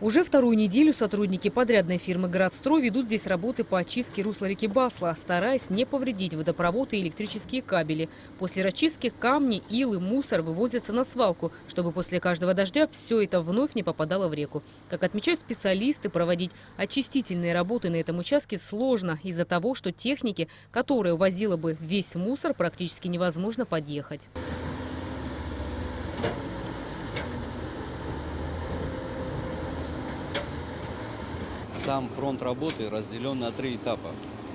Уже вторую неделю сотрудники подрядной фирмы «Градстрой» ведут здесь работы по очистке русла реки Басла, стараясь не повредить водопровод и электрические кабели. После расчистки камни, ил и мусор вывозятся на свалку, чтобы после каждого дождя все это вновь не попадало в реку. Как отмечают специалисты, проводить очистительные работы на этом участке сложно из-за того, что технике, которая увозила бы весь мусор, практически невозможно подъехать. Сам фронт работы разделен на 3 этапа.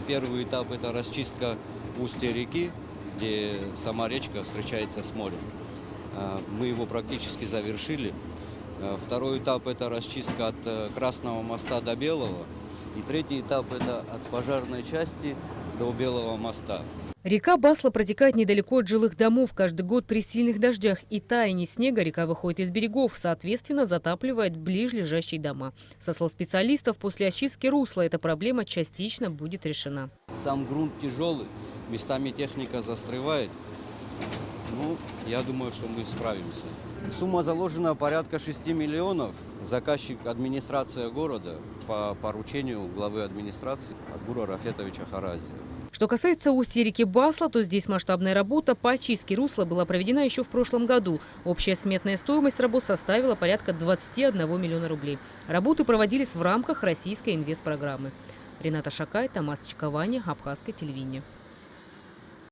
Первый этап – это расчистка устья реки, где сама речка встречается с морем. Мы его практически завершили. Второй этап – это расчистка от Красного моста до Белого. И третий этап – это от пожарной части до Белого моста. Река Басла протекает недалеко от жилых домов. Каждый год при сильных дождях и таянии снега река выходит из берегов, соответственно, затапливает ближайшие дома. Со слов специалистов, после очистки русла эта проблема частично будет решена. Сам грунт тяжелый, местами техника застревает. Я думаю, что мы справимся. Сумма заложена порядка 6 миллионов. Заказчик – администрация города по поручению главы администрации Адгура Рафетовича Харази. Что касается устья реки Басла, то здесь масштабная работа по очистке русла была проведена еще в прошлом году. Общая сметная стоимость работ составила порядка 21 миллиона рублей. Работы проводились в рамках российской инвестпрограммы. Рената Шакай, Томас Чиковани, Абхазское телевидение.